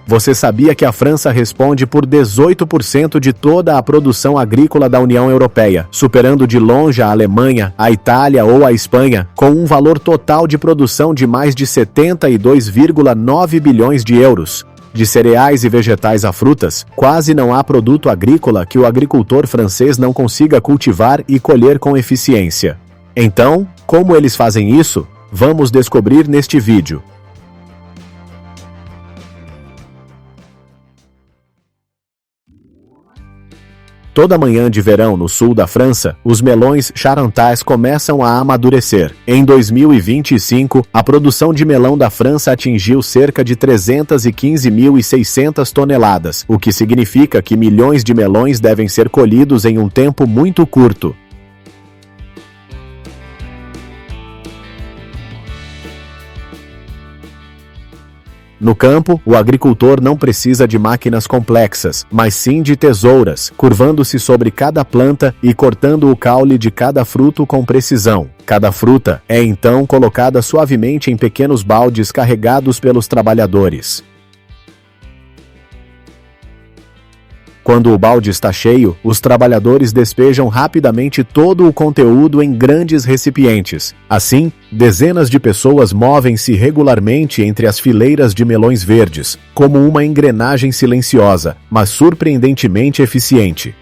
Você sabia que a França responde por 18% de toda a produção agrícola da União Europeia, superando de longe a Alemanha, a Itália ou a Espanha, com um valor total de produção de mais de 72,9 bilhões de euros? De cereais e vegetais a frutas, quase não há produto agrícola que o agricultor francês não consiga cultivar e colher com eficiência. Então, como eles fazem isso? Vamos descobrir neste vídeo. Toda manhã de verão no sul da França, os melões charentais começam a amadurecer. Em 2025, a produção de melão da França atingiu cerca de 315.600 toneladas, o que significa que milhões de melões devem ser colhidos em um tempo muito curto. No campo, o agricultor não precisa de máquinas complexas, mas sim de tesouras, curvando-se sobre cada planta e cortando o caule de cada fruto com precisão. Cada fruta é então colocada suavemente em pequenos baldes carregados pelos trabalhadores. Quando o balde está cheio, os trabalhadores despejam rapidamente todo o conteúdo em grandes recipientes. Assim, dezenas de pessoas movem-se regularmente entre as fileiras de melões verdes, como uma engrenagem silenciosa, mas surpreendentemente eficiente.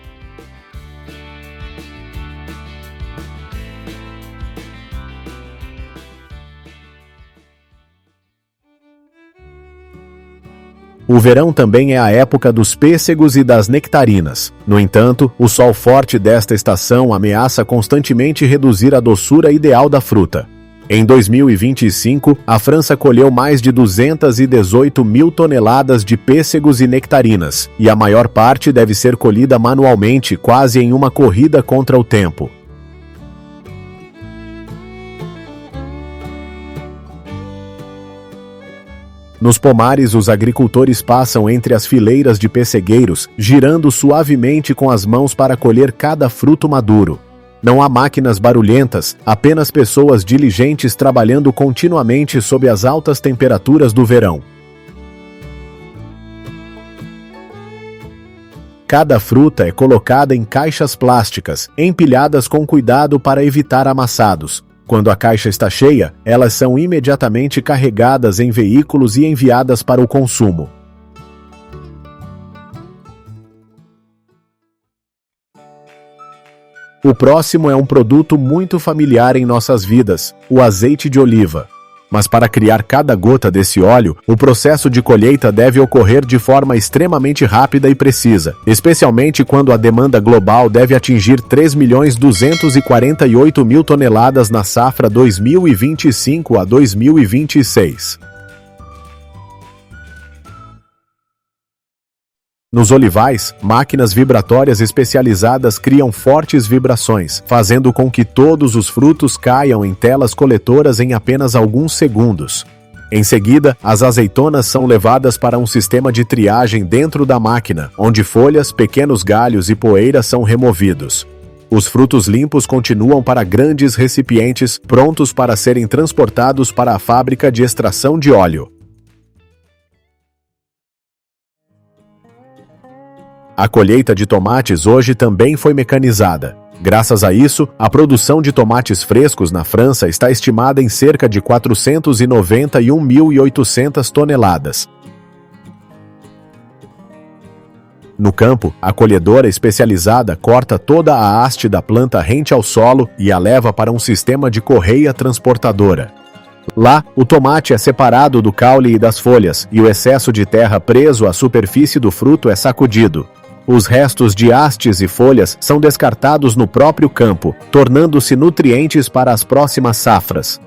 O verão também é a época dos pêssegos e das nectarinas. No entanto, o sol forte desta estação ameaça constantemente reduzir a doçura ideal da fruta. Em 2025, a França colheu mais de 218 mil toneladas de pêssegos e nectarinas, e a maior parte deve ser colhida manualmente, quase em uma corrida contra o tempo. Nos pomares, os agricultores passam entre as fileiras de pessegueiros, girando suavemente com as mãos para colher cada fruto maduro. Não há máquinas barulhentas, apenas pessoas diligentes trabalhando continuamente sob as altas temperaturas do verão. Cada fruta é colocada em caixas plásticas, empilhadas com cuidado para evitar amassados. Quando a caixa está cheia, elas são imediatamente carregadas em veículos e enviadas para o consumo. O próximo é um produto muito familiar em nossas vidas, o azeite de oliva. Mas para criar cada gota desse óleo, o processo de colheita deve ocorrer de forma extremamente rápida e precisa, especialmente quando a demanda global deve atingir 3.248.000 toneladas na safra 2025 a 2026. Nos olivais, máquinas vibratórias especializadas criam fortes vibrações, fazendo com que todos os frutos caiam em telas coletoras em apenas alguns segundos. Em seguida, as azeitonas são levadas para um sistema de triagem dentro da máquina, onde folhas, pequenos galhos e poeira são removidos. Os frutos limpos continuam para grandes recipientes, prontos para serem transportados para a fábrica de extração de óleo. A colheita de tomates hoje também foi mecanizada. Graças a isso, a produção de tomates frescos na França está estimada em cerca de 491.800 toneladas. No campo, a colhedora especializada corta toda a haste da planta rente ao solo e a leva para um sistema de correia transportadora. Lá, o tomate é separado do caule e das folhas, e o excesso de terra preso à superfície do fruto é sacudido. Os restos de hastes e folhas são descartados no próprio campo, tornando-se nutrientes para as próximas safras.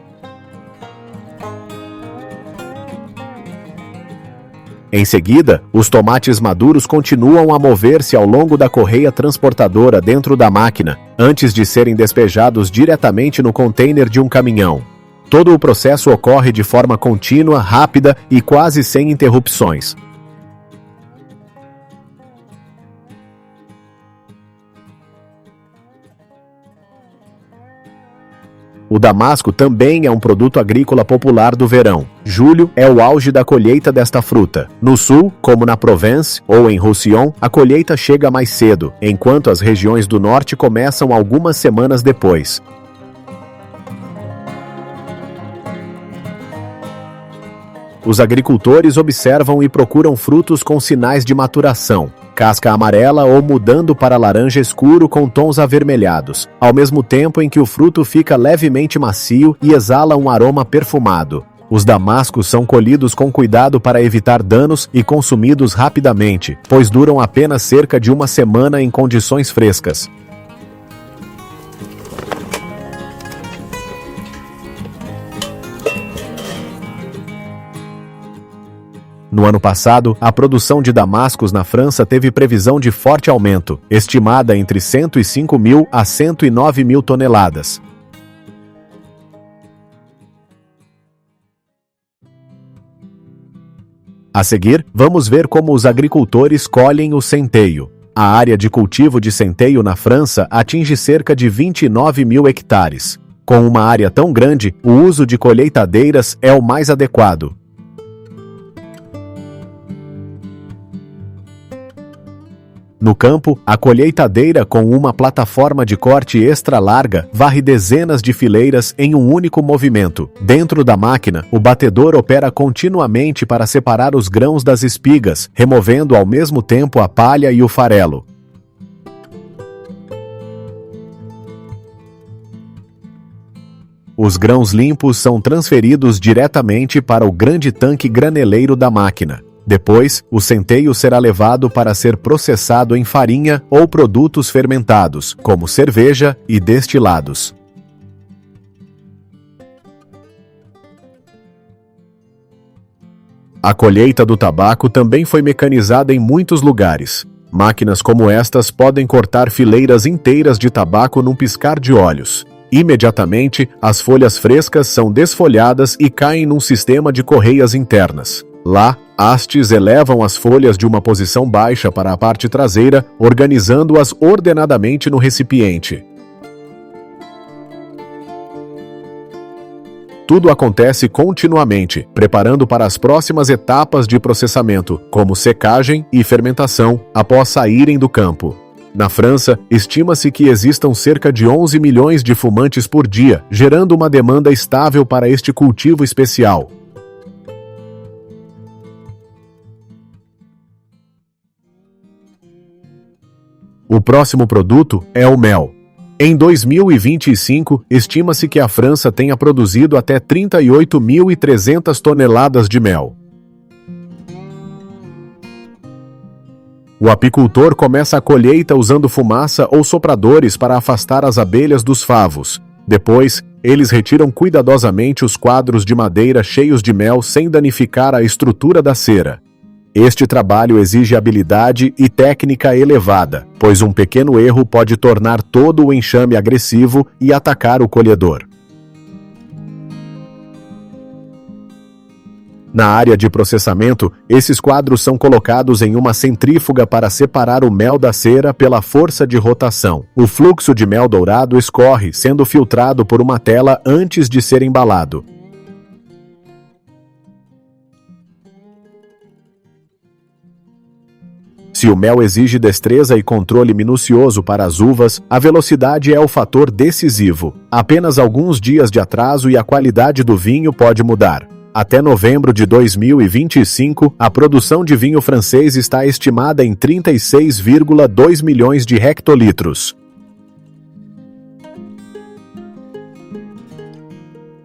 Em seguida, os tomates maduros continuam a mover-se ao longo da correia transportadora dentro da máquina, antes de serem despejados diretamente no container de um caminhão. Todo o processo ocorre de forma contínua, rápida e quase sem interrupções. O damasco também é um produto agrícola popular do verão. Julho é o auge da colheita desta fruta. No sul, como na Provence ou em Roussillon, a colheita chega mais cedo, enquanto as regiões do norte começam algumas semanas depois. Os agricultores observam e procuram frutos com sinais de maturação, casca amarela ou mudando para laranja escuro com tons avermelhados, ao mesmo tempo em que o fruto fica levemente macio e exala um aroma perfumado. Os damascos são colhidos com cuidado para evitar danos e consumidos rapidamente, pois duram apenas cerca de uma semana em condições frescas. No ano passado, a produção de damascos na França teve previsão de forte aumento, estimada entre 105 mil a 109 mil toneladas. A seguir, vamos ver como os agricultores colhem o centeio. A área de cultivo de centeio na França atinge cerca de 29 mil hectares. Com uma área tão grande, o uso de colheitadeiras é o mais adequado. No campo, a colheitadeira com uma plataforma de corte extra larga varre dezenas de fileiras em um único movimento. Dentro da máquina, o batedor opera continuamente para separar os grãos das espigas, removendo ao mesmo tempo a palha e o farelo. Os grãos limpos são transferidos diretamente para o grande tanque graneleiro da máquina. Depois, o centeio será levado para ser processado em farinha ou produtos fermentados, como cerveja e destilados. A colheita do tabaco também foi mecanizada em muitos lugares. Máquinas como estas podem cortar fileiras inteiras de tabaco num piscar de olhos. Imediatamente, as folhas frescas são desfolhadas e caem num sistema de correias internas. Lá, hastes elevam as folhas de uma posição baixa para a parte traseira, organizando-as ordenadamente no recipiente. Tudo acontece continuamente, preparando para as próximas etapas de processamento, como secagem e fermentação, após saírem do campo. Na França, estima-se que existam cerca de 11 milhões de fumantes por dia, gerando uma demanda estável para este cultivo especial. O próximo produto é o mel. Em 2025, estima-se que a França tenha produzido até 38.300 toneladas de mel. O apicultor começa a colheita usando fumaça ou sopradores para afastar as abelhas dos favos. Depois, eles retiram cuidadosamente os quadros de madeira cheios de mel sem danificar a estrutura da cera. Este trabalho exige habilidade e técnica elevada, pois um pequeno erro pode tornar todo o enxame agressivo e atacar o colhedor. Na área de processamento, esses quadros são colocados em uma centrífuga para separar o mel da cera pela força de rotação. O fluxo de mel dourado escorre, sendo filtrado por uma tela antes de ser embalado. Se o mel exige destreza e controle minucioso para as uvas, a velocidade é o fator decisivo. Apenas alguns dias de atraso e a qualidade do vinho pode mudar. Até novembro de 2025, a produção de vinho francês está estimada em 36,2 milhões de hectolitros.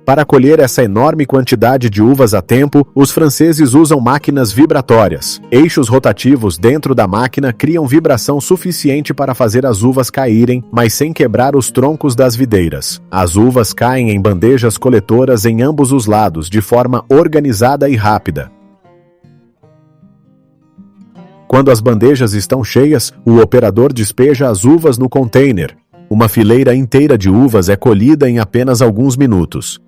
Para colher essa enorme quantidade de uvas a tempo, os franceses usam máquinas vibratórias. Eixos rotativos dentro da máquina criam vibração suficiente para fazer as uvas caírem, mas sem quebrar os troncos das videiras. As uvas caem em bandejas coletoras em ambos os lados, de forma organizada e rápida. Quando as bandejas estão cheias, o operador despeja as uvas no container. Uma fileira inteira de uvas é colhida em apenas alguns minutos.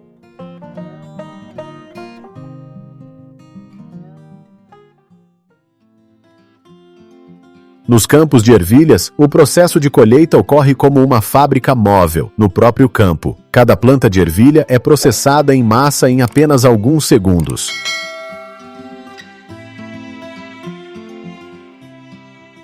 Nos campos de ervilhas, o processo de colheita ocorre como uma fábrica móvel, no próprio campo. Cada planta de ervilha é processada em massa em apenas alguns segundos.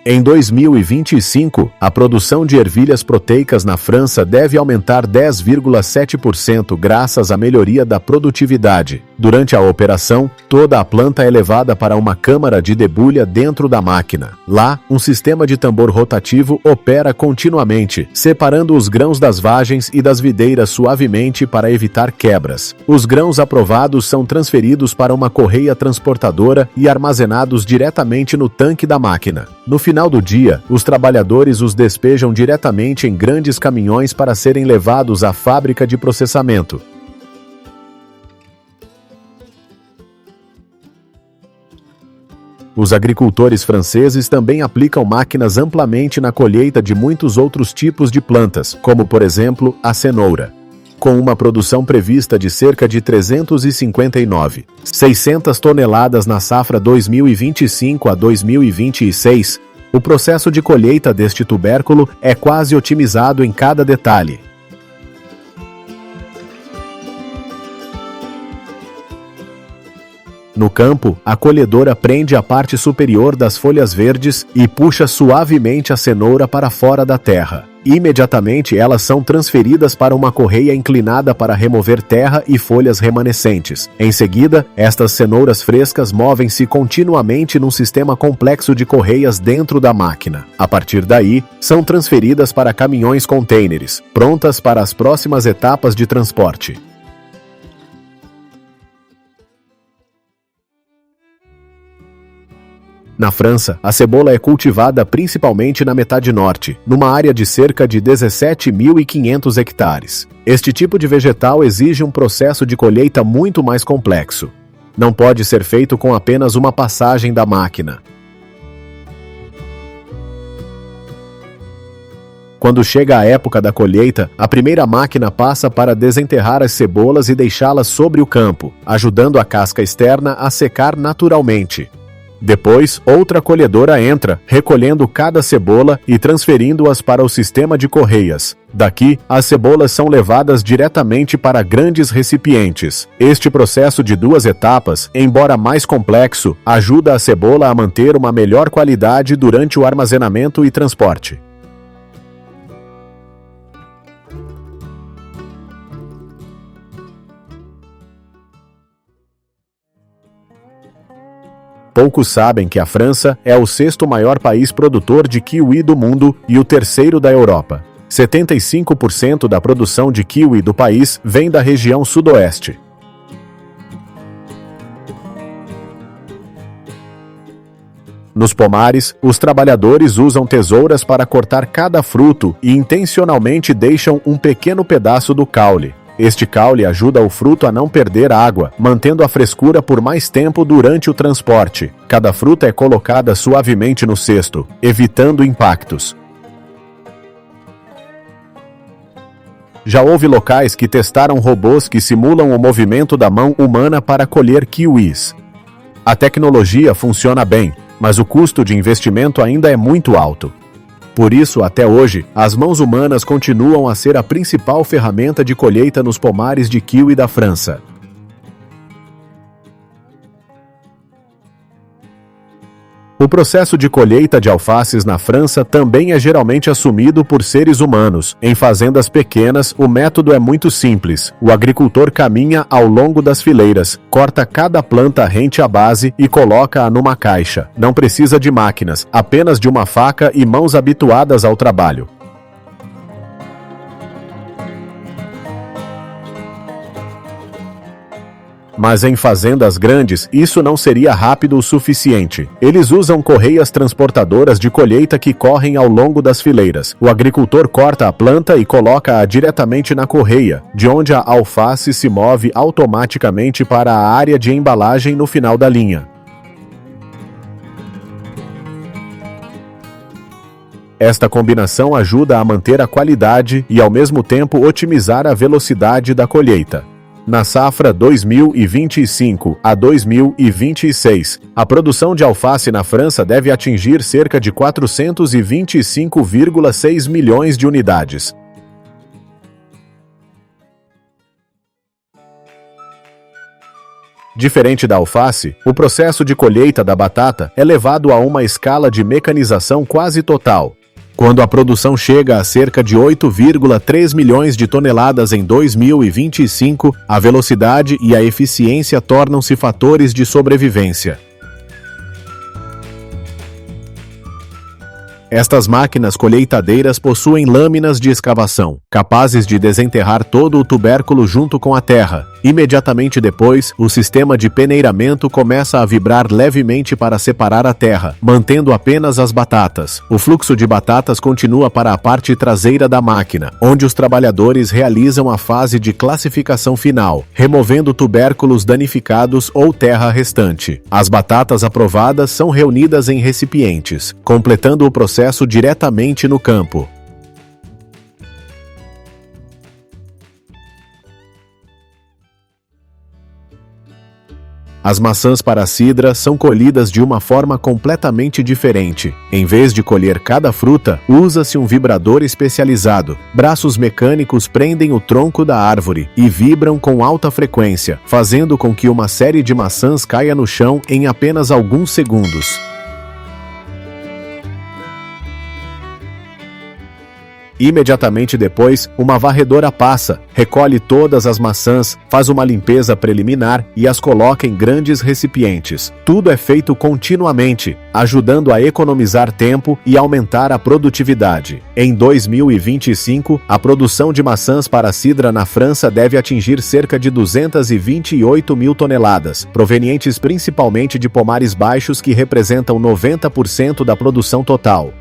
Em 2025, a produção de ervilhas proteicas na França deve aumentar 10,7% graças à melhoria da produtividade. Durante a operação, toda a planta é levada para uma câmara de debulha dentro da máquina. Lá, um sistema de tambor rotativo opera continuamente, separando os grãos das vagens e das videiras suavemente para evitar quebras. Os grãos aprovados são transferidos para uma correia transportadora e armazenados diretamente no tanque da máquina. No final do dia, os trabalhadores os despejam diretamente em grandes caminhões para serem levados à fábrica de processamento. Os agricultores franceses também aplicam máquinas amplamente na colheita de muitos outros tipos de plantas, como, por exemplo, a cenoura. Com uma produção prevista de cerca de 359,600 toneladas na safra 2025 a 2026, o processo de colheita deste tubérculo é quase otimizado em cada detalhe. No campo, a colhedora prende a parte superior das folhas verdes e puxa suavemente a cenoura para fora da terra. Imediatamente, elas são transferidas para uma correia inclinada para remover terra e folhas remanescentes. Em seguida, estas cenouras frescas movem-se continuamente num sistema complexo de correias dentro da máquina. A partir daí, são transferidas para caminhões contêineres, prontas para as próximas etapas de transporte. Na França, a cebola é cultivada principalmente na metade norte, numa área de cerca de 17.500 hectares. Este tipo de vegetal exige um processo de colheita muito mais complexo. Não pode ser feito com apenas uma passagem da máquina. Quando chega a época da colheita, a primeira máquina passa para desenterrar as cebolas e deixá-las sobre o campo, ajudando a casca externa a secar naturalmente. Depois, outra colhedora entra, recolhendo cada cebola e transferindo-as para o sistema de correias. Daqui, as cebolas são levadas diretamente para grandes recipientes. Este processo de 2 etapas, embora mais complexo, ajuda a cebola a manter uma melhor qualidade durante o armazenamento e transporte. Poucos sabem que a França é o 6º maior país produtor de kiwi do mundo e o 3º da Europa. 75% da produção de kiwi do país vem da região sudoeste. Nos pomares, os trabalhadores usam tesouras para cortar cada fruto e intencionalmente deixam um pequeno pedaço do caule. Este caule ajuda o fruto a não perder água, mantendo a frescura por mais tempo durante o transporte. Cada fruta é colocada suavemente no cesto, evitando impactos. Já houve locais que testaram robôs que simulam o movimento da mão humana para colher kiwis. A tecnologia funciona bem, mas o custo de investimento ainda é muito alto. Por isso, até hoje, as mãos humanas continuam a ser a principal ferramenta de colheita nos pomares de kiwi da França. O processo de colheita de alfaces na França também é geralmente assumido por seres humanos. Em fazendas pequenas, o método é muito simples. O agricultor caminha ao longo das fileiras, corta cada planta rente à base e coloca-a numa caixa. Não precisa de máquinas, apenas de uma faca e mãos habituadas ao trabalho. Mas em fazendas grandes, isso não seria rápido o suficiente. Eles usam correias transportadoras de colheita que correm ao longo das fileiras. O agricultor corta a planta e coloca-a diretamente na correia, de onde a alface se move automaticamente para a área de embalagem no final da linha. Esta combinação ajuda a manter a qualidade e, ao mesmo tempo, otimizar a velocidade da colheita. Na safra 2025 a 2026, a produção de alface na França deve atingir cerca de 425,6 milhões de unidades. Diferente da alface, o processo de colheita da batata é levado a uma escala de mecanização quase total. Quando a produção chega a cerca de 8,3 milhões de toneladas em 2025, a velocidade e a eficiência tornam-se fatores de sobrevivência. Estas máquinas colheitadeiras possuem lâminas de escavação, capazes de desenterrar todo o tubérculo junto com a terra. Imediatamente depois, o sistema de peneiramento começa a vibrar levemente para separar a terra, mantendo apenas as batatas. O fluxo de batatas continua para a parte traseira da máquina, onde os trabalhadores realizam a fase de classificação final, removendo tubérculos danificados ou terra restante. As batatas aprovadas são reunidas em recipientes, completando o processo diretamente no campo. As maçãs para cidra são colhidas de uma forma completamente diferente. Em vez de colher cada fruta, usa-se um vibrador especializado. Braços mecânicos prendem o tronco da árvore e vibram com alta frequência, fazendo com que uma série de maçãs caia no chão em apenas alguns segundos. Imediatamente depois, uma varredora passa, recolhe todas as maçãs, faz uma limpeza preliminar e as coloca em grandes recipientes. Tudo é feito continuamente, ajudando a economizar tempo e aumentar a produtividade. Em 2025, a produção de maçãs para cidra na França deve atingir cerca de 228 mil toneladas, provenientes principalmente de pomares baixos que representam 90% da produção total.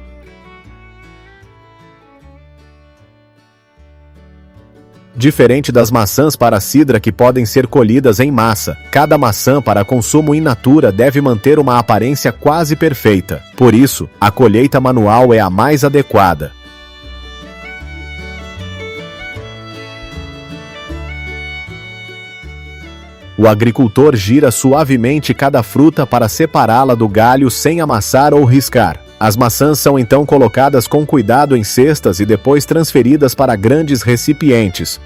Diferente das maçãs para cidra que podem ser colhidas em massa, cada maçã para consumo in natura deve manter uma aparência quase perfeita. Por isso, a colheita manual é a mais adequada. O agricultor gira suavemente cada fruta para separá-la do galho sem amassar ou riscar. As maçãs são então colocadas com cuidado em cestas e depois transferidas para grandes recipientes.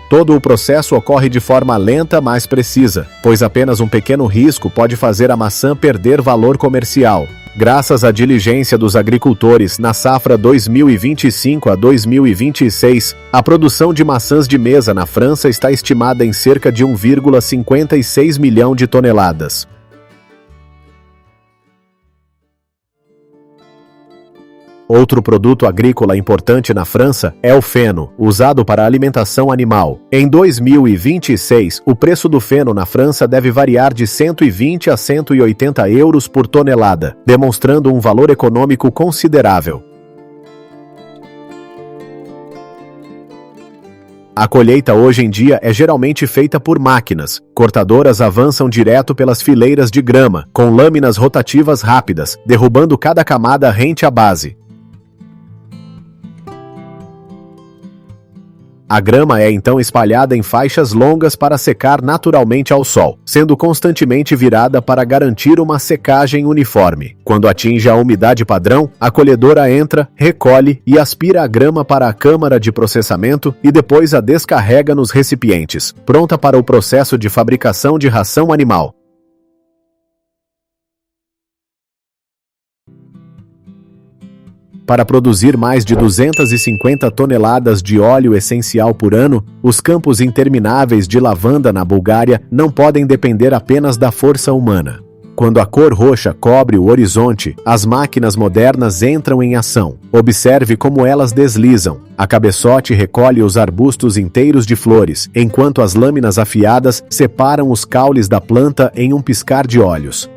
Todo o processo ocorre de forma lenta, mas precisa, pois apenas um pequeno risco pode fazer a maçã perder valor comercial. Graças à diligência dos agricultores, na safra 2025 a 2026, a produção de maçãs de mesa na França está estimada em cerca de 1,56 milhão de toneladas. Outro produto agrícola importante na França é o feno, usado para alimentação animal. Em 2026, o preço do feno na França deve variar de 120 a 180 euros por tonelada, demonstrando um valor econômico considerável. A colheita hoje em dia é geralmente feita por máquinas. Cortadoras avançam direto pelas fileiras de grama, com lâminas rotativas rápidas, derrubando cada camada rente à base. A grama é então espalhada em faixas longas para secar naturalmente ao sol, sendo constantemente virada para garantir uma secagem uniforme. Quando atinge a umidade padrão, a colhedora entra, recolhe e aspira a grama para a câmara de processamento e depois a descarrega nos recipientes, pronta para o processo de fabricação de ração animal. Para produzir mais de 250 toneladas de óleo essencial por ano, os campos intermináveis de lavanda na Bulgária não podem depender apenas da força humana. Quando a cor roxa cobre o horizonte, as máquinas modernas entram em ação. Observe como elas deslizam. A cabeçote recolhe os arbustos inteiros de flores, enquanto as lâminas afiadas separam os caules da planta em um piscar de olhos.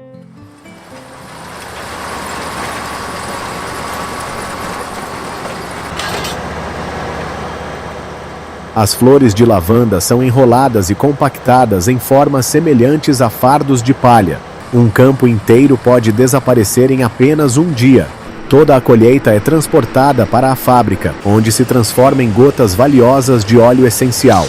As flores de lavanda são enroladas e compactadas em formas semelhantes a fardos de palha. Um campo inteiro pode desaparecer em apenas um dia. Toda a colheita é transportada para a fábrica, onde se transforma em gotas valiosas de óleo essencial.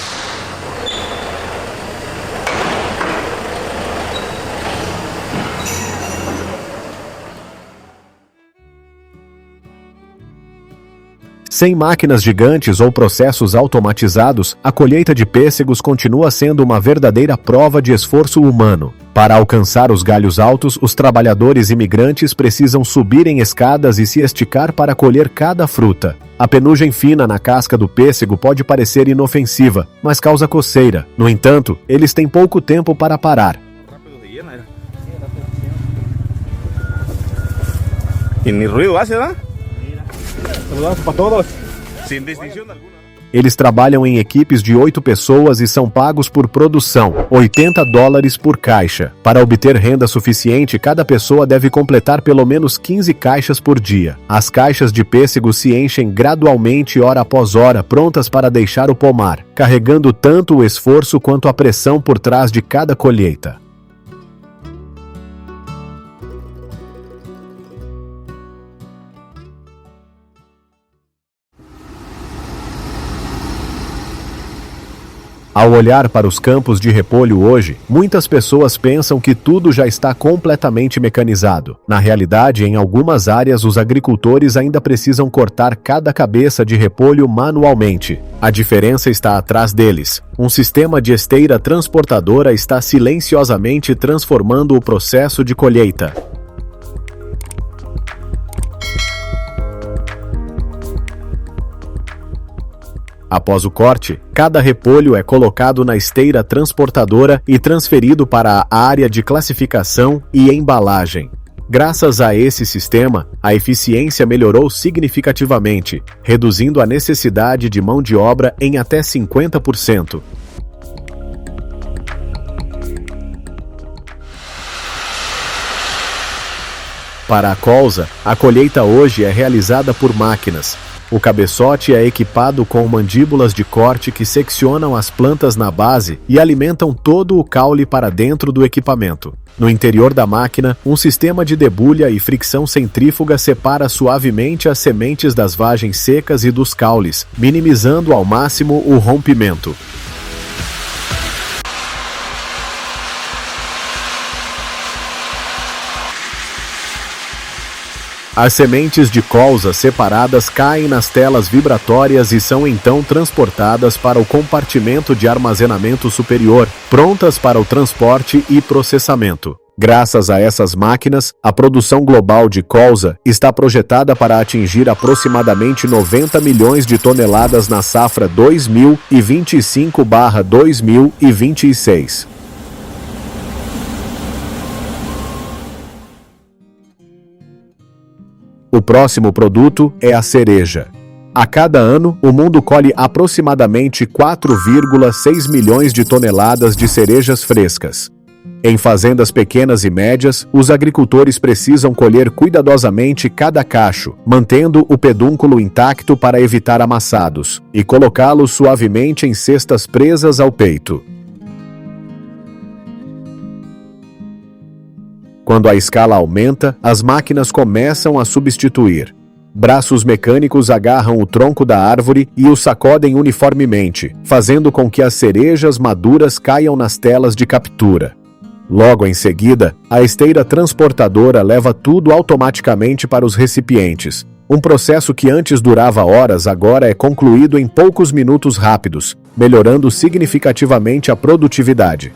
Sem máquinas gigantes ou processos automatizados, a colheita de pêssegos continua sendo uma verdadeira prova de esforço humano. Para alcançar os galhos altos, os trabalhadores imigrantes precisam subir em escadas e se esticar para colher cada fruta. A penugem fina na casca do pêssego pode parecer inofensiva, mas causa coceira. No entanto, eles têm pouco tempo para parar. E nem ruído hace, né? Eles trabalham em equipes de 8 pessoas e são pagos por produção, $80 por caixa. Para obter renda suficiente, cada pessoa deve completar pelo menos 15 caixas por dia. As caixas de pêssego se enchem gradualmente hora após hora, prontas para deixar o pomar, carregando tanto o esforço quanto a pressão por trás de cada colheita. Ao olhar para os campos de repolho hoje, muitas pessoas pensam que tudo já está completamente mecanizado. Na realidade, em algumas áreas, os agricultores ainda precisam cortar cada cabeça de repolho manualmente. A diferença está atrás deles. Um sistema de esteira transportadora está silenciosamente transformando o processo de colheita. Após o corte, cada repolho é colocado na esteira transportadora e transferido para a área de classificação e embalagem. Graças a esse sistema, a eficiência melhorou significativamente, reduzindo a necessidade de mão de obra em até 50%. Para a colza, a colheita hoje é realizada por máquinas. O cabeçote é equipado com mandíbulas de corte que seccionam as plantas na base e alimentam todo o caule para dentro do equipamento. No interior da máquina, um sistema de debulha e fricção centrífuga separa suavemente as sementes das vagens secas e dos caules, minimizando ao máximo o rompimento. As sementes de colza separadas caem nas telas vibratórias e são então transportadas para o compartimento de armazenamento superior, prontas para o transporte e processamento. Graças a essas máquinas, a produção global de colza está projetada para atingir aproximadamente 90 milhões de toneladas na safra 2025/2026. O próximo produto é a cereja. A cada ano, o mundo colhe aproximadamente 4,6 milhões de toneladas de cerejas frescas. Em fazendas pequenas e médias, os agricultores precisam colher cuidadosamente cada cacho, mantendo o pedúnculo intacto para evitar amassados, e colocá-los suavemente em cestas presas ao peito. Quando a escala aumenta, as máquinas começam a substituir. Braços mecânicos agarram o tronco da árvore e o sacodem uniformemente, fazendo com que as cerejas maduras caiam nas telas de captura. Logo em seguida, a esteira transportadora leva tudo automaticamente para os recipientes. Um processo que antes durava horas agora é concluído em poucos minutos rápidos, melhorando significativamente a produtividade.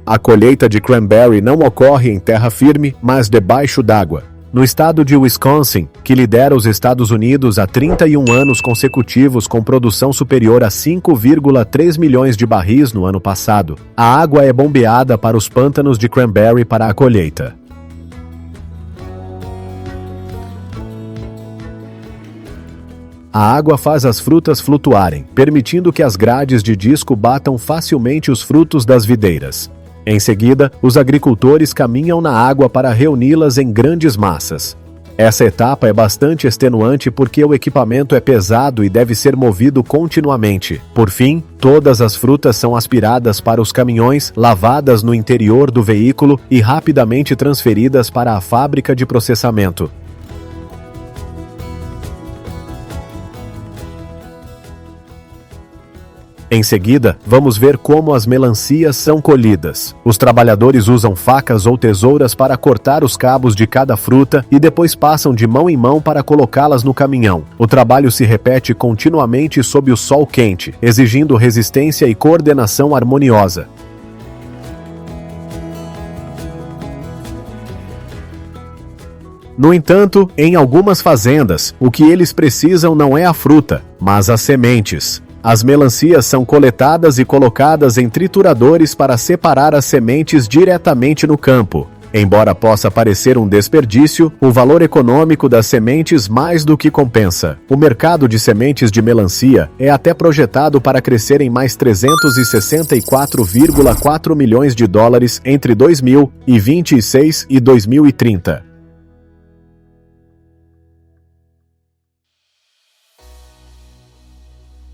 A colheita de cranberry não ocorre em terra firme, mas debaixo d'água. No estado de Wisconsin, que lidera os Estados Unidos há 31 anos consecutivos com produção superior a 5,3 milhões de barris no ano passado, a água é bombeada para os pântanos de cranberry para a colheita. A água faz as frutas flutuarem, permitindo que as grades de disco batam facilmente os frutos das videiras. Em seguida, os agricultores caminham na água para reuni-las em grandes massas. Essa etapa é bastante extenuante porque o equipamento é pesado e deve ser movido continuamente. Por fim, todas as frutas são aspiradas para os caminhões, lavadas no interior do veículo e rapidamente transferidas para a fábrica de processamento. Em seguida, vamos ver como as melancias são colhidas. Os trabalhadores usam facas ou tesouras para cortar os cabos de cada fruta e depois passam de mão em mão para colocá-las no caminhão. O trabalho se repete continuamente sob o sol quente, exigindo resistência e coordenação harmoniosa. No entanto, em algumas fazendas, o que eles precisam não é a fruta, mas as sementes. As melancias são coletadas e colocadas em trituradores para separar as sementes diretamente no campo. Embora possa parecer um desperdício, o valor econômico das sementes mais do que compensa. O mercado de sementes de melancia é até projetado para crescer em mais 364,4 milhões de dólares entre 2026 e 2030.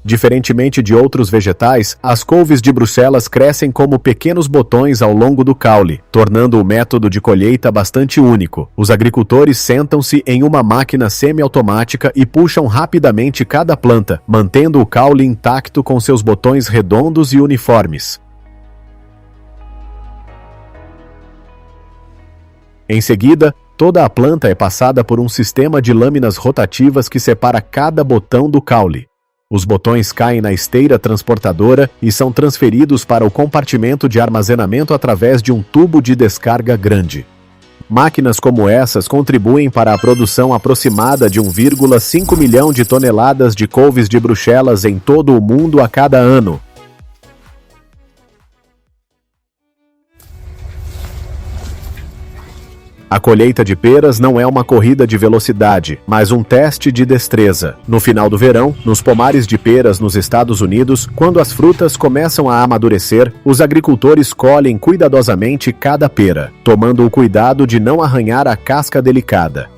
Diferentemente de outros vegetais, as couves de Bruxelas crescem como pequenos botões ao longo do caule, tornando o método de colheita bastante único. Os agricultores sentam-se em uma máquina semiautomática e puxam rapidamente cada planta, mantendo o caule intacto com seus botões redondos e uniformes. Em seguida, toda a planta é passada por um sistema de lâminas rotativas que separa cada botão do caule. Os botões caem na esteira transportadora e são transferidos para o compartimento de armazenamento através de um tubo de descarga grande. Máquinas como essas contribuem para a produção aproximada de 1,5 milhão de toneladas de couves de Bruxelas em todo o mundo a cada ano. A colheita de peras não é uma corrida de velocidade, mas um teste de destreza. No final do verão, nos pomares de peras nos Estados Unidos, quando as frutas começam a amadurecer, os agricultores colhem cuidadosamente cada pera, tomando o cuidado de não arranhar a casca delicada.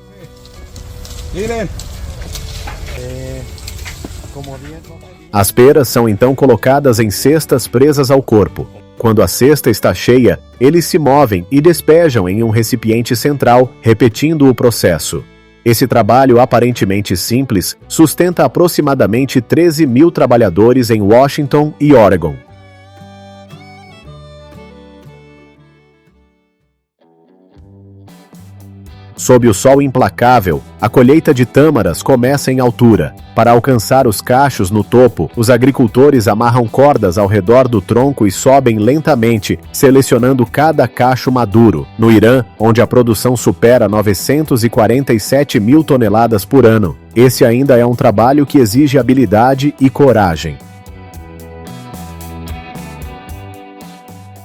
As peras são então colocadas em cestas presas ao corpo. Quando a cesta está cheia, eles se movem e despejam em um recipiente central, repetindo o processo. Esse trabalho aparentemente simples sustenta aproximadamente 13 mil trabalhadores em Washington e Oregon. Sob o sol implacável, a colheita de tâmaras começa em altura. Para alcançar os cachos no topo, os agricultores amarram cordas ao redor do tronco e sobem lentamente, selecionando cada cacho maduro. No Irã, onde a produção supera 947 mil toneladas por ano, esse ainda é um trabalho que exige habilidade e coragem.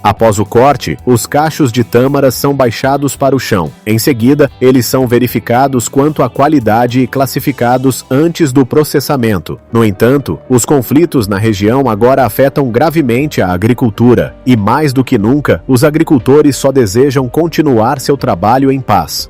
Após o corte, os cachos de tâmaras são baixados para o chão. Em seguida, eles são verificados quanto à qualidade e classificados antes do processamento. No entanto, os conflitos na região agora afetam gravemente a agricultura, e mais do que nunca, os agricultores só desejam continuar seu trabalho em paz.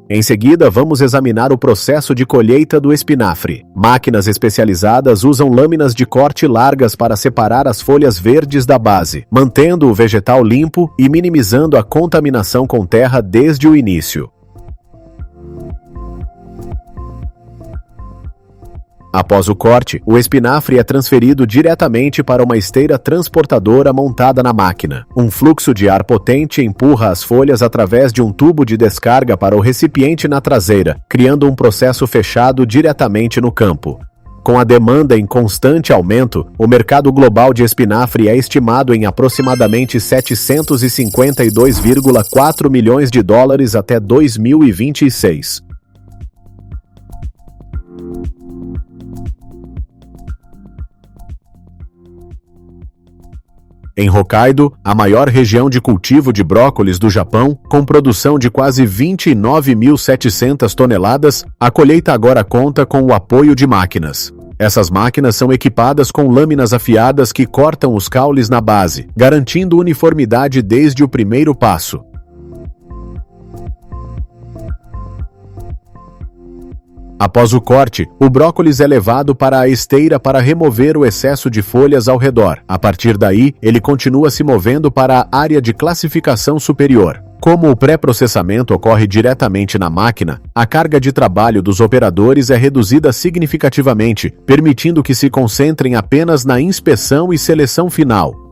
Em seguida, vamos examinar o processo de colheita do espinafre. Máquinas especializadas usam lâminas de corte largas para separar as folhas verdes da base, mantendo o vegetal limpo e minimizando a contaminação com terra desde o início. Após o corte, o espinafre é transferido diretamente para uma esteira transportadora montada na máquina. Um fluxo de ar potente empurra as folhas através de um tubo de descarga para o recipiente na traseira, criando um processo fechado diretamente no campo. Com a demanda em constante aumento, o mercado global de espinafre é estimado em aproximadamente 752,4 milhões de dólares até 2026. Em Hokkaido, a maior região de cultivo de brócolis do Japão, com produção de quase 29.700 toneladas, a colheita agora conta com o apoio de máquinas. Essas máquinas são equipadas com lâminas afiadas que cortam os caules na base, garantindo uniformidade desde o primeiro passo. Após o corte, o brócolis é levado para a esteira para remover o excesso de folhas ao redor. A partir daí, ele continua se movendo para a área de classificação superior. Como o pré-processamento ocorre diretamente na máquina, a carga de trabalho dos operadores é reduzida significativamente, permitindo que se concentrem apenas na inspeção e seleção final.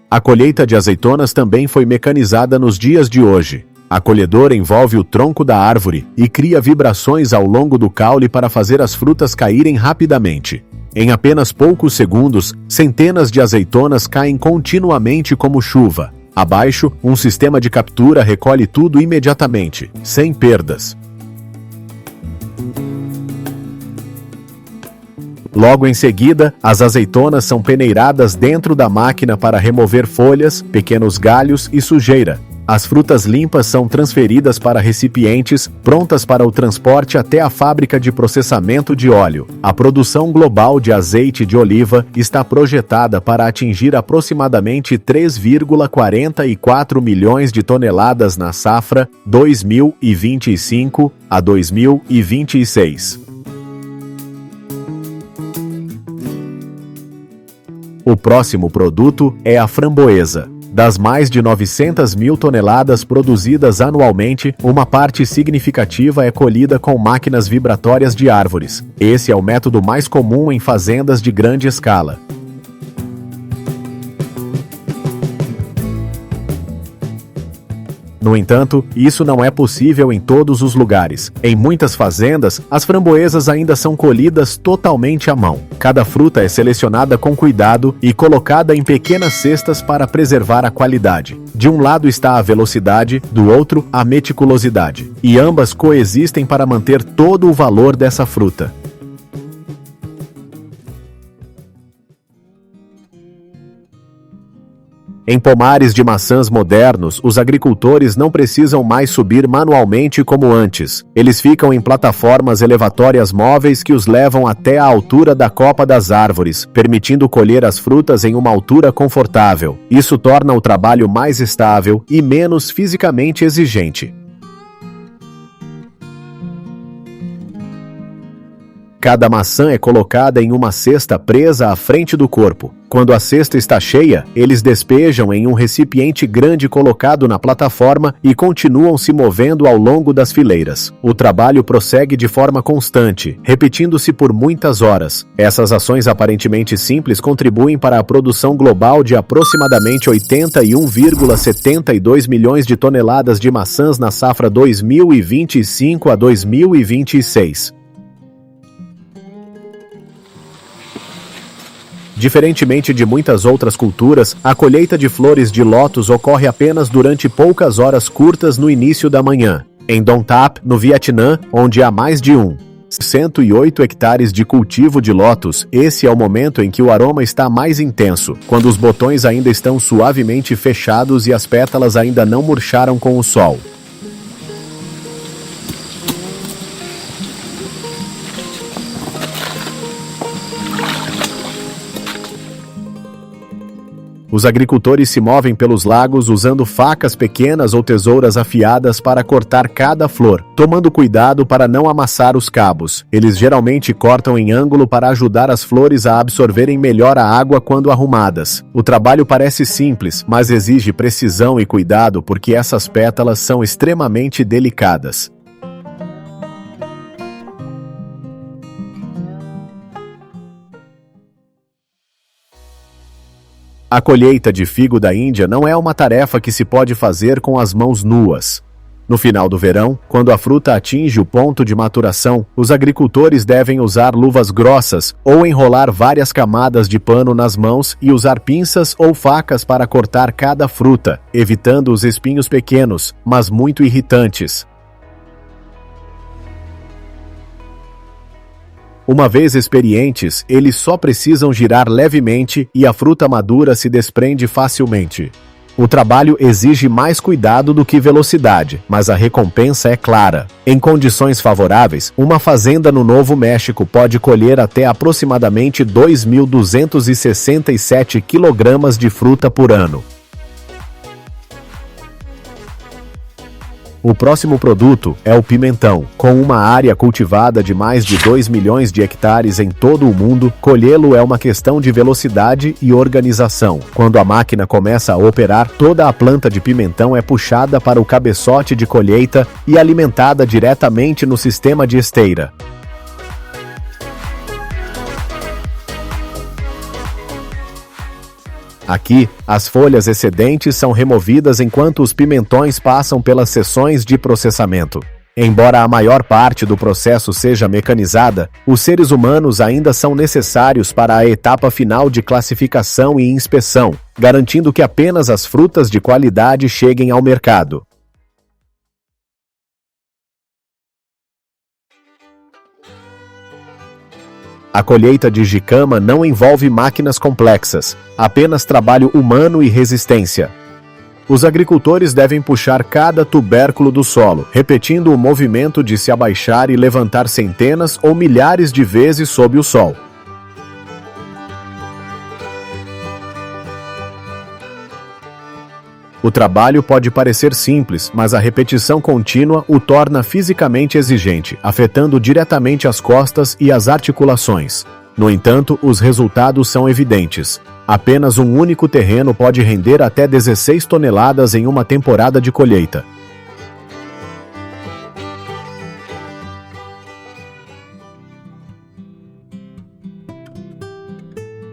A colheita de azeitonas também foi mecanizada nos dias de hoje. A colhedora envolve o tronco da árvore e cria vibrações ao longo do caule para fazer as frutas caírem rapidamente. Em apenas poucos segundos, centenas de azeitonas caem continuamente como chuva. Abaixo, um sistema de captura recolhe tudo imediatamente, sem perdas. Logo em seguida, as azeitonas são peneiradas dentro da máquina para remover folhas, pequenos galhos e sujeira. As frutas limpas são transferidas para recipientes, prontas para o transporte até a fábrica de processamento de óleo. A produção global de azeite de oliva está projetada para atingir aproximadamente 3,44 milhões de toneladas na safra 2025 a 2026. O próximo produto é a framboesa. Das mais de 900 mil toneladas produzidas anualmente, uma parte significativa é colhida com máquinas vibratórias de árvores. Esse é o método mais comum em fazendas de grande escala. No entanto, isso não é possível em todos os lugares. Em muitas fazendas, as framboesas ainda são colhidas totalmente à mão. Cada fruta é selecionada com cuidado e colocada em pequenas cestas para preservar a qualidade. De um lado está a velocidade, do outro, a meticulosidade. E ambas coexistem para manter todo o valor dessa fruta. Em pomares de maçãs modernos, os agricultores não precisam mais subir manualmente como antes. Eles ficam em plataformas elevatórias móveis que os levam até a altura da copa das árvores, permitindo colher as frutas em uma altura confortável. Isso torna o trabalho mais estável e menos fisicamente exigente. Cada maçã é colocada em uma cesta presa à frente do corpo. Quando a cesta está cheia, eles despejam em um recipiente grande colocado na plataforma e continuam se movendo ao longo das fileiras. O trabalho prossegue de forma constante, repetindo-se por muitas horas. Essas ações aparentemente simples contribuem para a produção global de aproximadamente 81,72 milhões de toneladas de maçãs na safra 2025 a 2026. Diferentemente de muitas outras culturas, a colheita de flores de lótus ocorre apenas durante poucas horas curtas no início da manhã. Em Don Thap, no Vietnã, onde há mais de 108 hectares de cultivo de lótus, esse é o momento em que o aroma está mais intenso, quando os botões ainda estão suavemente fechados e as pétalas ainda não murcharam com o sol. Os agricultores se movem pelos lagos usando facas pequenas ou tesouras afiadas para cortar cada flor, tomando cuidado para não amassar os cabos. Eles geralmente cortam em ângulo para ajudar as flores a absorverem melhor a água quando arrumadas. O trabalho parece simples, mas exige precisão e cuidado porque essas pétalas são extremamente delicadas. A colheita de figo da Índia não é uma tarefa que se pode fazer com as mãos nuas. No final do verão, quando a fruta atinge o ponto de maturação, os agricultores devem usar luvas grossas ou enrolar várias camadas de pano nas mãos e usar pinças ou facas para cortar cada fruta, evitando os espinhos pequenos, mas muito irritantes. Uma vez experientes, eles só precisam girar levemente e a fruta madura se desprende facilmente. O trabalho exige mais cuidado do que velocidade, mas a recompensa é clara. Em condições favoráveis, uma fazenda no Novo México pode colher até aproximadamente 2.267 kg de fruta por ano. O próximo produto é o pimentão. Com uma área cultivada de mais de 2 milhões de hectares em todo o mundo, colhê-lo é uma questão de velocidade e organização. Quando a máquina começa a operar, toda a planta de pimentão é puxada para o cabeçote de colheita e alimentada diretamente no sistema de esteira. Aqui, as folhas excedentes são removidas enquanto os pimentões passam pelas seções de processamento. Embora a maior parte do processo seja mecanizada, os seres humanos ainda são necessários para a etapa final de classificação e inspeção, garantindo que apenas as frutas de qualidade cheguem ao mercado. A colheita de jicama não envolve máquinas complexas, apenas trabalho humano e resistência. Os agricultores devem puxar cada tubérculo do solo, repetindo o movimento de se abaixar e levantar centenas ou milhares de vezes sob o sol. O trabalho pode parecer simples, mas a repetição contínua o torna fisicamente exigente, afetando diretamente as costas e as articulações. No entanto, os resultados são evidentes. Apenas um único terreno pode render até 16 toneladas em uma temporada de colheita.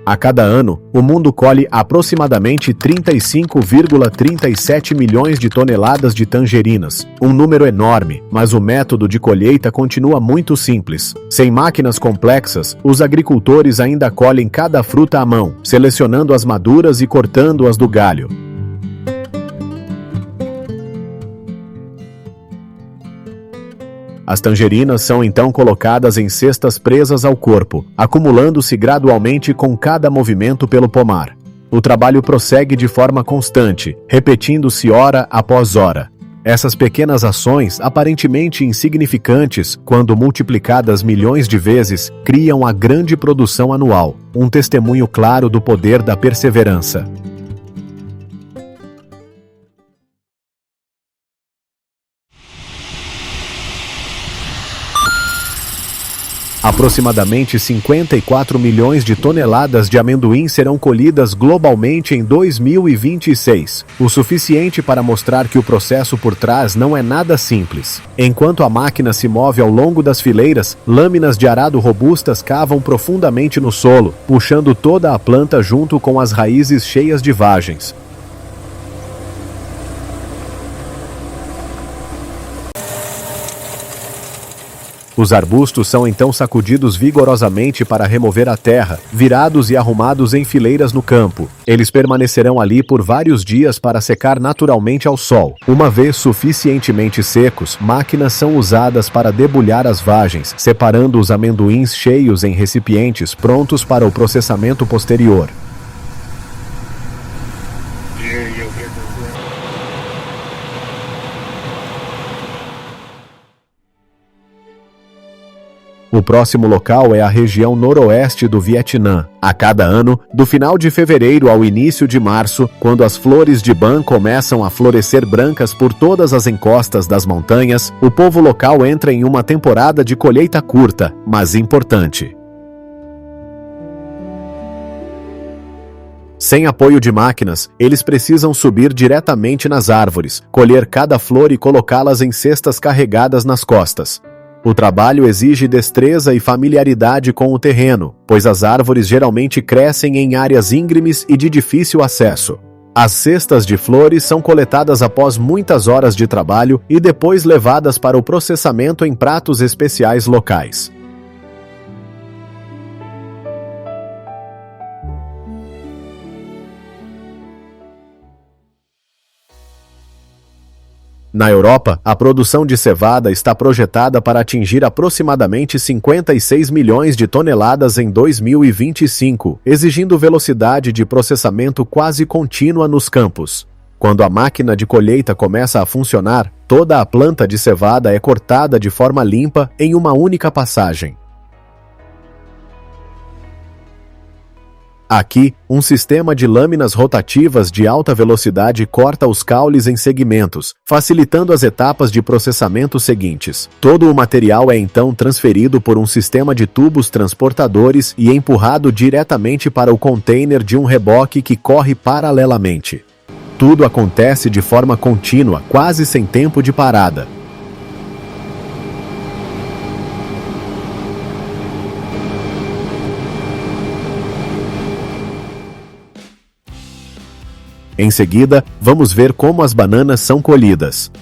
A cada ano, o mundo colhe aproximadamente 35,37 milhões de toneladas de tangerinas, um número enorme, mas o método de colheita continua muito simples. Sem máquinas complexas, os agricultores ainda colhem cada fruta à mão, selecionando as maduras e cortando-as do galho. As tangerinas são então colocadas em cestas presas ao corpo, acumulando-se gradualmente com cada movimento pelo pomar. O trabalho prossegue de forma constante, repetindo-se hora após hora. Essas pequenas ações, aparentemente insignificantes, quando multiplicadas milhões de vezes, criam a grande produção anual, um testemunho claro do poder da perseverança. Aproximadamente 54 milhões de toneladas de amendoim serão colhidas globalmente em 2026, o suficiente para mostrar que o processo por trás não é nada simples. Enquanto a máquina se move ao longo das fileiras, lâminas de arado robustas cavam profundamente no solo, puxando toda a planta junto com as raízes cheias de vagens. Os arbustos são então sacudidos vigorosamente para remover a terra, virados e arrumados em fileiras no campo. Eles permanecerão ali por vários dias para secar naturalmente ao sol. Uma vez suficientemente secos, máquinas são usadas para debulhar as vagens, separando os amendoins cheios em recipientes prontos para o processamento posterior. O próximo local é a região noroeste do Vietnã. A cada ano, do final de fevereiro ao início de março, quando as flores de ban começam a florescer brancas por todas as encostas das montanhas, o povo local entra em uma temporada de colheita curta, mas importante. Sem apoio de máquinas, eles precisam subir diretamente nas árvores, colher cada flor e colocá-las em cestas carregadas nas costas. O trabalho exige destreza e familiaridade com o terreno, pois as árvores geralmente crescem em áreas íngremes e de difícil acesso. As cestas de flores são coletadas após muitas horas de trabalho e depois levadas para o processamento em pratos especiais locais. Na Europa, a produção de cevada está projetada para atingir aproximadamente 56 milhões de toneladas em 2025, exigindo velocidade de processamento quase contínua nos campos. Quando a máquina de colheita começa a funcionar, toda a planta de cevada é cortada de forma limpa em uma única passagem. Aqui, um sistema de lâminas rotativas de alta velocidade corta os caules em segmentos, facilitando as etapas de processamento seguintes. Todo o material é então transferido por um sistema de tubos transportadores e empurrado diretamente para o container de um reboque que corre paralelamente. Tudo acontece de forma contínua, quase sem tempo de parada. Em seguida, vamos ver como as bananas são colhidas.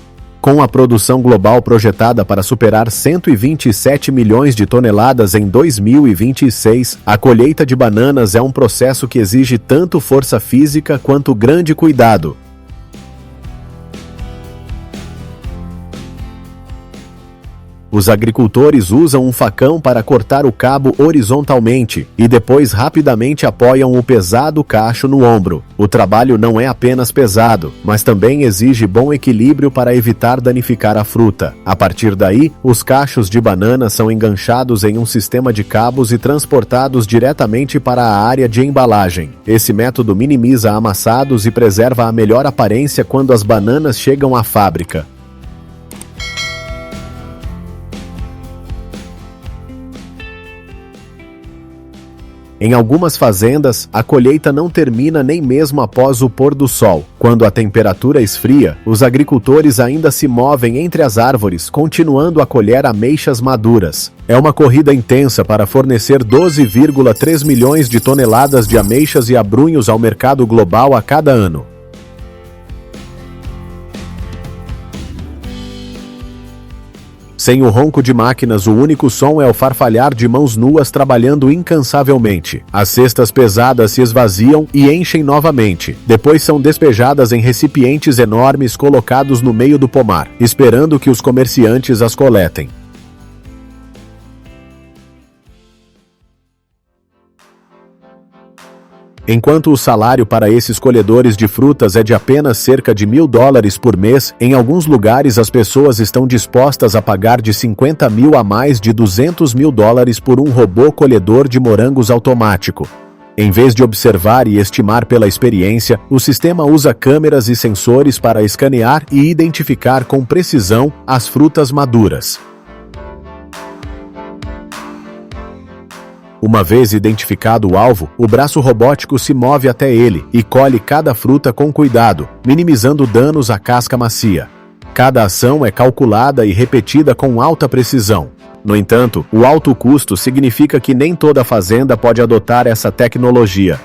Com a produção global projetada para superar 127 milhões de toneladas em 2026, a colheita de bananas é um processo que exige tanto força física quanto grande cuidado. Os agricultores usam um facão para cortar o cabo horizontalmente e depois rapidamente apoiam o pesado cacho no ombro. O trabalho não é apenas pesado, mas também exige bom equilíbrio para evitar danificar a fruta. A partir daí, os cachos de banana são enganchados em um sistema de cabos e transportados diretamente para a área de embalagem. Esse método minimiza amassados e preserva a melhor aparência quando as bananas chegam à fábrica. Em algumas fazendas, a colheita não termina nem mesmo após o pôr do sol. Quando a temperatura esfria, os agricultores ainda se movem entre as árvores, continuando a colher ameixas maduras. É uma corrida intensa para fornecer 12,3 milhões de toneladas de ameixas e abrunhos ao mercado global a cada ano. Sem o ronco de máquinas, o único som é o farfalhar de mãos nuas trabalhando incansavelmente. As cestas pesadas se esvaziam e enchem novamente. Depois são despejadas em recipientes enormes colocados no meio do pomar, esperando que os comerciantes as coletem. Enquanto o salário para esses colhedores de frutas é de apenas cerca de $1.000 por mês, em alguns lugares as pessoas estão dispostas a pagar de 50 mil a mais de $200 mil por um robô colhedor de morangos automático. Em vez de observar e estimar pela experiência, o sistema usa câmeras e sensores para escanear e identificar com precisão as frutas maduras. Uma vez identificado o alvo, o braço robótico se move até ele e colhe cada fruta com cuidado, minimizando danos à casca macia. Cada ação é calculada e repetida com alta precisão. No entanto, o alto custo significa que nem toda fazenda pode adotar essa tecnologia.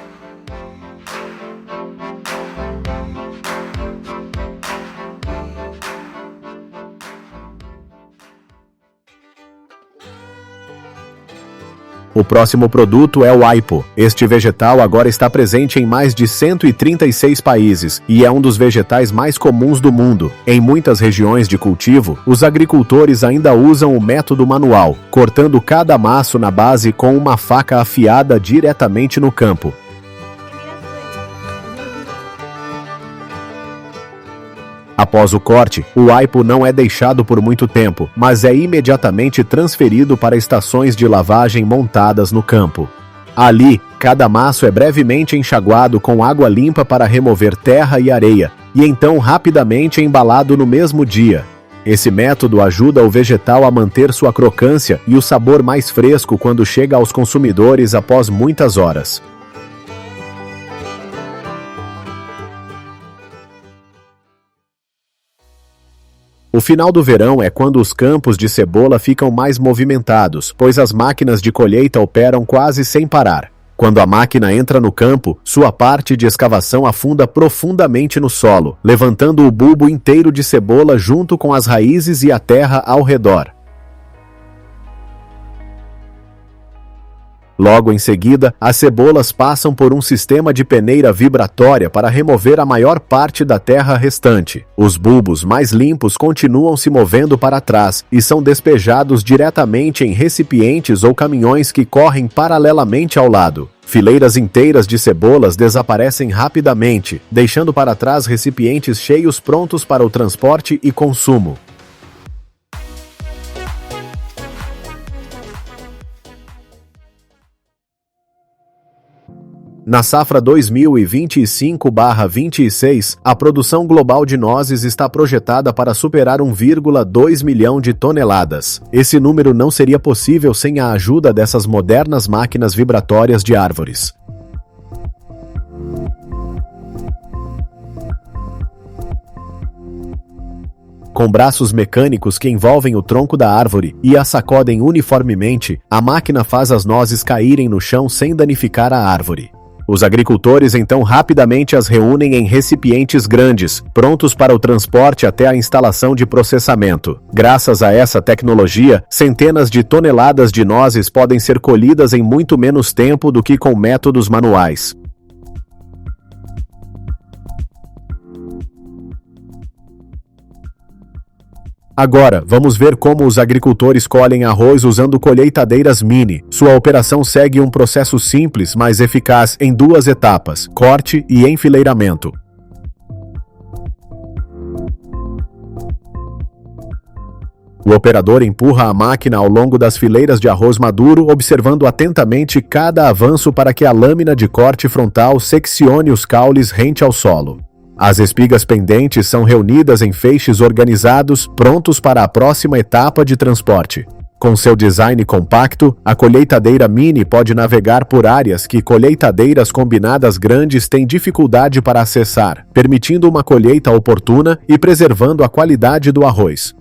O próximo produto é o aipo. Este vegetal agora está presente em mais de 136 países e é um dos vegetais mais comuns do mundo. Em muitas regiões de cultivo, os agricultores ainda usam o método manual, cortando cada maço na base com uma faca afiada diretamente no campo. Após o corte, o aipo não é deixado por muito tempo, mas é imediatamente transferido para estações de lavagem montadas no campo. Ali, cada maço é brevemente enxaguado com água limpa para remover terra e areia, e então rapidamente embalado no mesmo dia. Esse método ajuda o vegetal a manter sua crocância e o sabor mais fresco quando chega aos consumidores após muitas horas. O final do verão é quando os campos de cebola ficam mais movimentados, pois as máquinas de colheita operam quase sem parar. Quando a máquina entra no campo, sua parte de escavação afunda profundamente no solo, levantando o bulbo inteiro de cebola junto com as raízes e a terra ao redor. Logo em seguida, as cebolas passam por um sistema de peneira vibratória para remover a maior parte da terra restante. Os bulbos mais limpos continuam se movendo para trás e são despejados diretamente em recipientes ou caminhões que correm paralelamente ao lado. Fileiras inteiras de cebolas desaparecem rapidamente, deixando para trás recipientes cheios prontos para o transporte e consumo. Na safra 2025/26, a produção global de nozes está projetada para superar 1,2 milhão de toneladas. Esse número não seria possível sem a ajuda dessas modernas máquinas vibratórias de árvores. Com braços mecânicos que envolvem o tronco da árvore e a sacodem uniformemente, a máquina faz as nozes caírem no chão sem danificar a árvore. Os agricultores então rapidamente as reúnem em recipientes grandes, prontos para o transporte até a instalação de processamento. Graças a essa tecnologia, centenas de toneladas de nozes podem ser colhidas em muito menos tempo do que com métodos manuais. Agora, vamos ver como os agricultores colhem arroz usando colheitadeiras mini. Sua operação segue um processo simples, mas eficaz em 2 etapas: corte e enfileiramento. O operador empurra a máquina ao longo das fileiras de arroz maduro, observando atentamente cada avanço para que a lâmina de corte frontal seccione os caules rente ao solo. As espigas pendentes são reunidas em feixes organizados, prontos para a próxima etapa de transporte. Com seu design compacto, a colheitadeira mini pode navegar por áreas que colheitadeiras combinadas grandes têm dificuldade para acessar, permitindo uma colheita oportuna e preservando a qualidade do arroz.